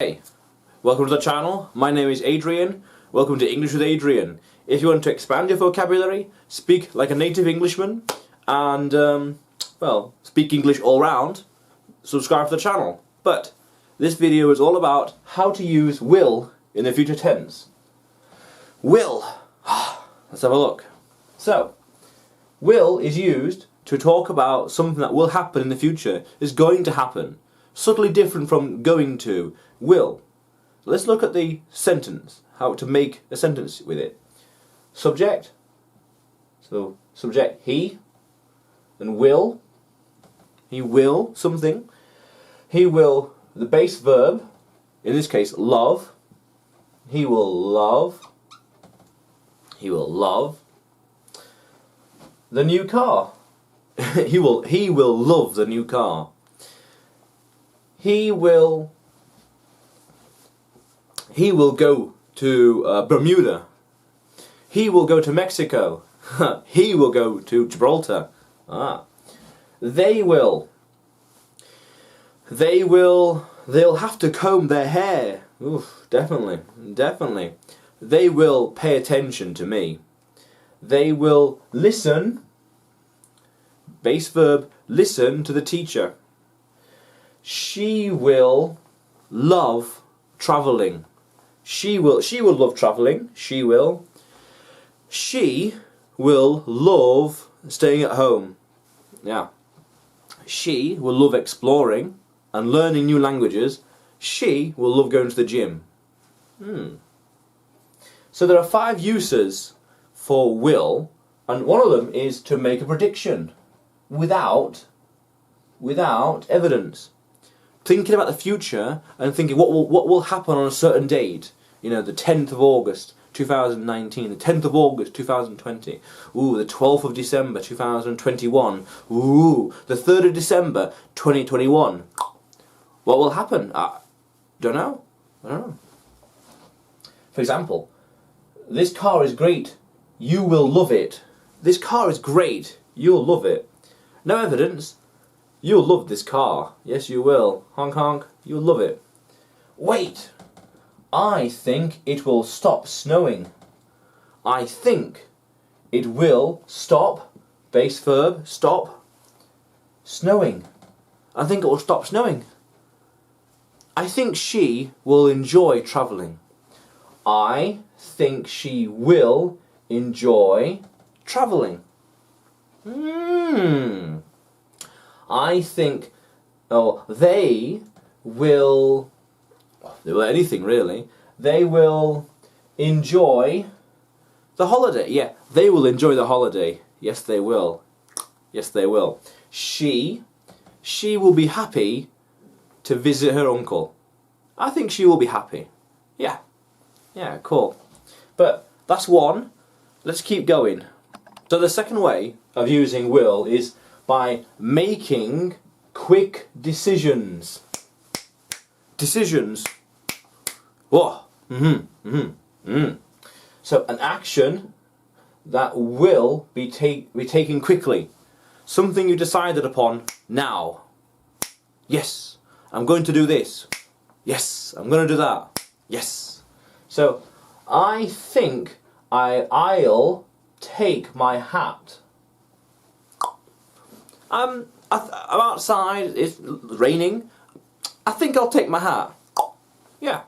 Hey, welcome to the channel. My name is Adrian. Welcome to English with Adrian. If you want to expand your vocabulary, speak like a native Englishman, and, well, speak English all round, subscribe to the channel. But this video is all about how to use will in the future tense. Will. Let's have a look. So, will is used to talk about something that will happen in the future, is going to happen. Subtly different from going to, will. So let's look at the sentence, how to make a sentence with it. Subject, so subject he, and will, he will something. He will, the base verb, in this case love, he will love the new car. he will love the new car. He will go to Bermuda. He will go to Mexico. He will go to Gibraltar. They'll have to comb their hair. Oof, definitely. They will pay attention to me. They will listen, base verb, listen to the teacher. She will love travelling. She will love travelling. She will love staying at home. Yeah. She will love exploring and learning new languages. She will love going to the gym. So there are 5 uses for will, and one of them is to make a prediction without evidence. Thinking about the future and thinking what will happen on a certain date. You know, the 10th of August 2019, the 10th of August 2020. Ooh, the 12th of December 2021. Ooh, the 3rd of December 2021. What will happen? I don't know. For example, this car is great. You will love it. This car is great. You'll love it. No evidence. You'll love this car. Yes, you will. Honk honk. You'll love it. Wait. I think it will stop snowing. I think it will stop, base verb, stop, snowing. I think it will stop snowing. I think she will enjoy travelling. I think she will enjoy travelling. I think, they will anything really. They will enjoy the holiday. Yeah, they will enjoy the holiday. Yes, they will. Yes, they will. She will be happy to visit her uncle. I think she will be happy. Yeah, cool. But that's one. Let's keep going. So the second way of using will is by making quick decisions. Decisions. Whoa. So an action that will be taken quickly. Something you decided upon now. Yes, I'm going to do this. Yes, I'm going to do that. Yes. So I think I'll take my hat. I'm outside, it's raining. I think I'll take my hat. Yeah.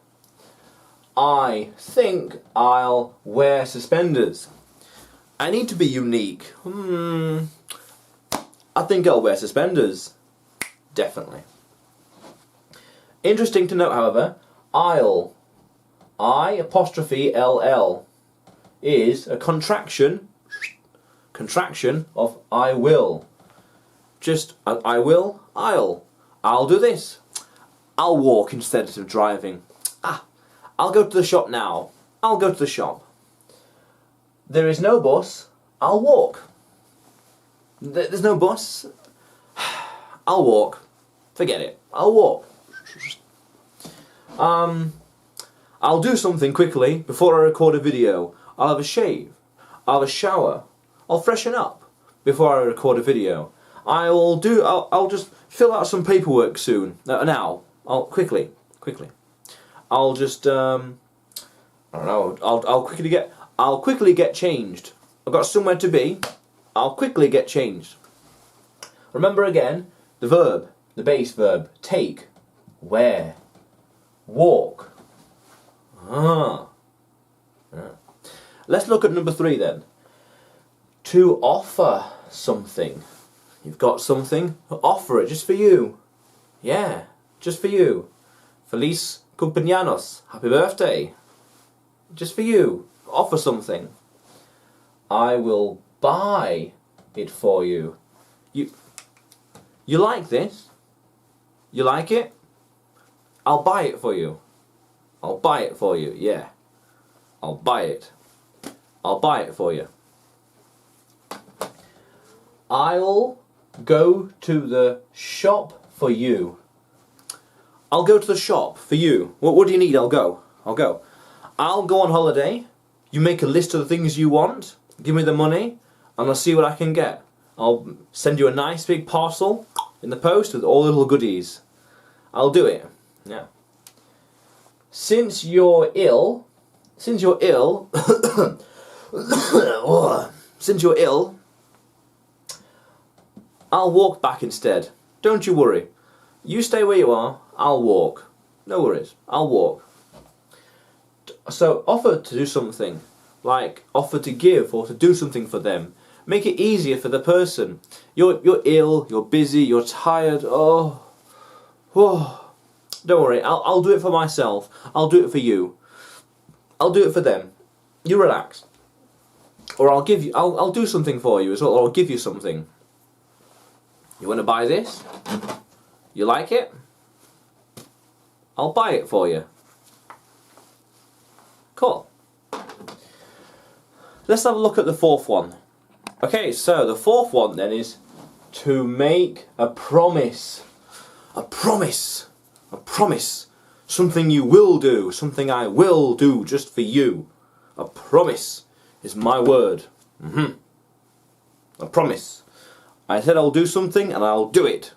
I think I'll wear suspenders. I need to be unique. I think I'll wear suspenders. Definitely. Interesting to note, however, I'll, I''ll, is a contraction of I will. Just, I will, I'll do this. I'll walk instead of driving. I'll go to the shop now. I'll go to the shop. There is no bus. I'll walk. There's no bus. I'll walk. Forget it. I'll walk. I'll do something quickly before I record a video. I'll have a shave. I'll have a shower. I'll freshen up before I record a video. I'll just fill out some paperwork soon. Now. I'll quickly. I'll just I don't know. I'll quickly get changed. I've got somewhere to be. I'll quickly get changed. Remember again the verb, the base verb. Take, wear, walk. Ah. Let's look at number 3 then. To offer something. You've got something. Offer it just for you. Yeah, just for you. Feliz cumpleaños. Happy birthday. Just for you. Offer something. I will buy it for you. You like this? You like it? I'll buy it for you. I'll buy it for you. Yeah. I'll buy it. I'll buy it for you. I'll go to the shop for you. I'll go to the shop for you. What do you need? I'll go. I'll go. I'll go on holiday. You make a list of the things you want. Give me the money, and I'll see what I can get. I'll send you a nice big parcel in the post with all the little goodies. I'll do it. Yeah. Since you're ill, since you're ill, I'll walk back instead. Don't you worry. You stay where you are, I'll walk. No worries, I'll walk. So offer to do something, like offer to give or to do something for them. Make it easier for the person. You're ill, you're busy, you're tired. Oh. Don't worry, I'll do it for myself. I'll do it for you. I'll do it for them. You relax. Or I'll do something for you as well, or I'll give you something. You want to buy this? You like it? I'll buy it for you. Cool. Let's have a look at the 4th one. Okay, so the 4th one then is to make a promise. A promise. A promise. Something you will do. Something I will do just for you. A promise is my word. A promise. I said I'll do something and I'll do it.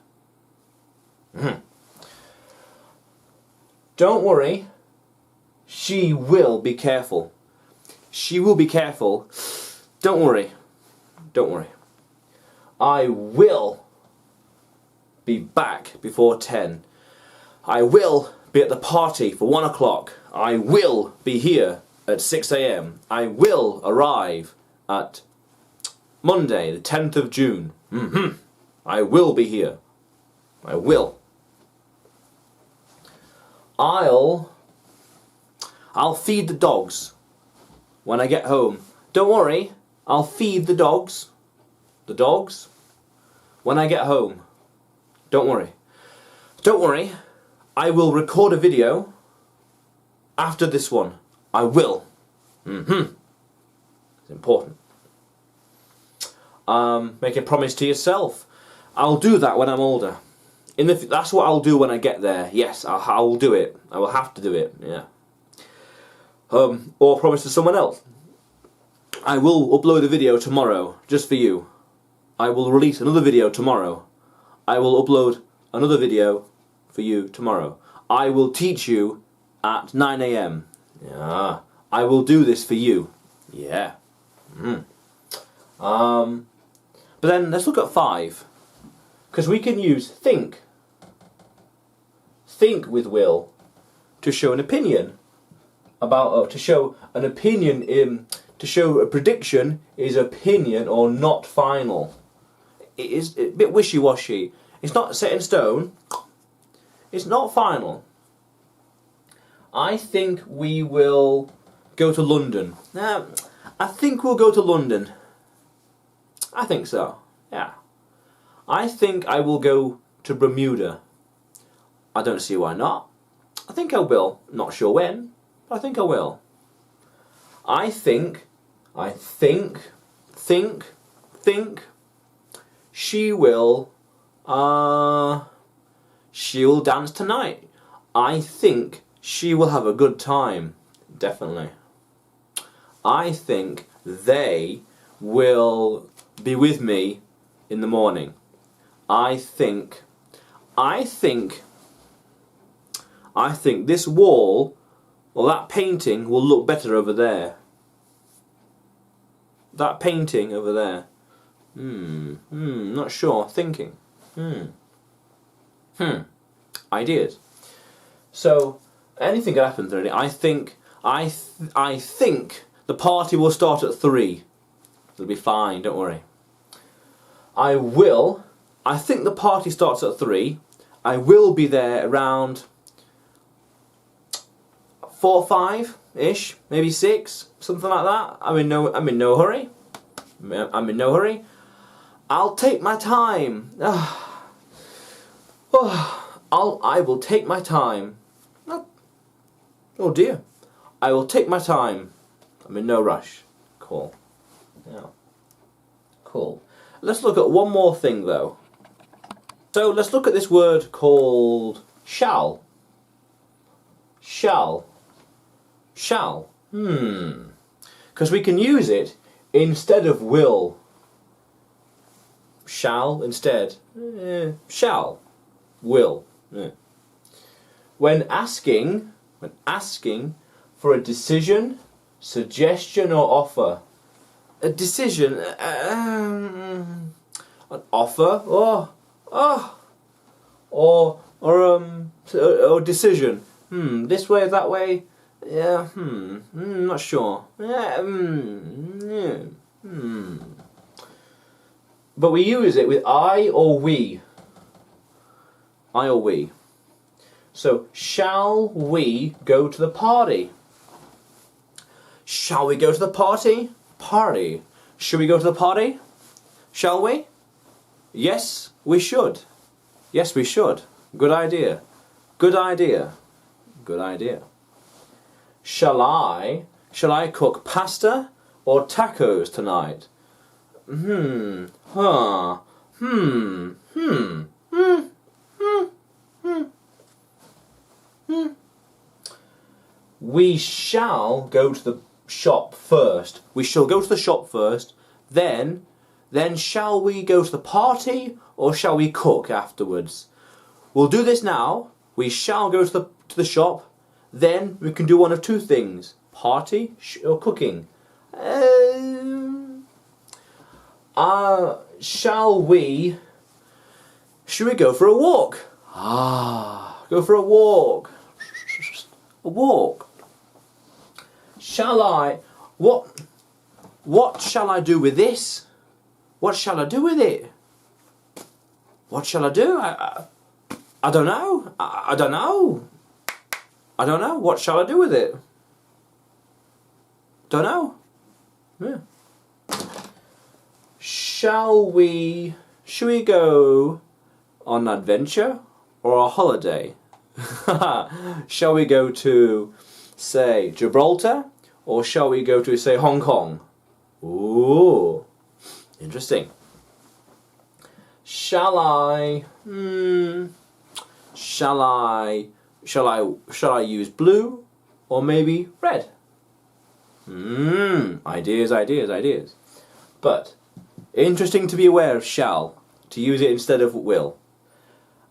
Don't worry. She will be careful. She will be careful. Don't worry. Don't worry. I will be back before 10. I will be at the party for 1 o'clock. I will be here at 6 a.m. I will arrive at Monday, the 10th of June. I will be here. I will. I'll feed the dogs when I get home. Don't worry, I'll feed the dogs. The dogs when I get home. Don't worry. Don't worry, I will record a video after this one. I will. It's important. Make a promise to yourself. I'll do that when I'm older. That's what I'll do when I get there. Yes, I will do it. I will have to do it. Yeah. Or promise to someone else. I will upload a video tomorrow, just for you. I will release another video tomorrow. I will upload another video for you tomorrow. I will teach you at 9 a.m. Yeah. I will do this for you. Yeah. But then let's look at 5. Because we can use think. Think with will to show an opinion about, to show an opinion to show a prediction is opinion or not final. It is a bit wishy-washy. It's not set in stone. It's not final. I think we will go to London. I think we'll go to London. I think so. Yeah. I think I will go to Bermuda. I don't see why not. I think I will. Not sure when, but I think I will. I think she will dance tonight. I think she will have a good time. Definitely. I think they will be with me in the morning. I think this wall Well, that painting will look better over there. That painting over there. Not sure. Thinking. Ideas. So anything can happen really. I think the party will start at 3. It'll be fine. Don't worry. I think the party starts at 3. I will be there around 4 or 5-ish, maybe 6, something like that. I'm in no hurry. I'm in no hurry. I'll take my time. I will take my time. Oh dear. I will take my time. I'm in no rush. Cool. Yeah. Cool. Let's look at one more thing though. So let's look at this word called shall. Shall. Shall. Because we can use it instead of will. Shall instead. Shall. Will. When asking for a decision, suggestion or offer. A decision, an offer, or decision. This way, that way. Yeah. Not sure. But we use it with I or we. I or we. So, shall we go to the party? Shall we go to the party? Party. Should we go to the party? Shall we? Yes, we should. Yes, we should. Good idea. Good idea. Good idea. Shall I cook pasta or tacos tonight? We shall go to the shop first. We shall go to the shop first. Then shall we go to the party or shall we cook afterwards? We'll do this now. We shall go to the shop. Then we can do one of two things: party or cooking. Should we go for a walk? Go for a walk. A walk. Shall I? What shall I do with this? What shall I do with it? What shall I do? I don't know. I don't know. I don't know. What shall I do with it? Don't know. Yeah. Should we go on an adventure or a holiday? Shall we go to, say, Gibraltar, or shall we go to, say, Hong Kong? Ooh, interesting. Shall I use blue or maybe red? Ideas. But interesting to be aware of shall, to use it instead of will.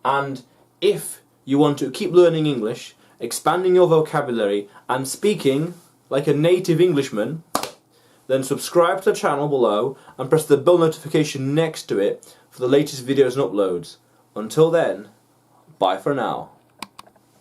And if you want to keep learning English, expanding your vocabulary and speaking like a native Englishman, then subscribe to the channel below and press the bell notification next to it for the latest videos and uploads. Until then, bye for now.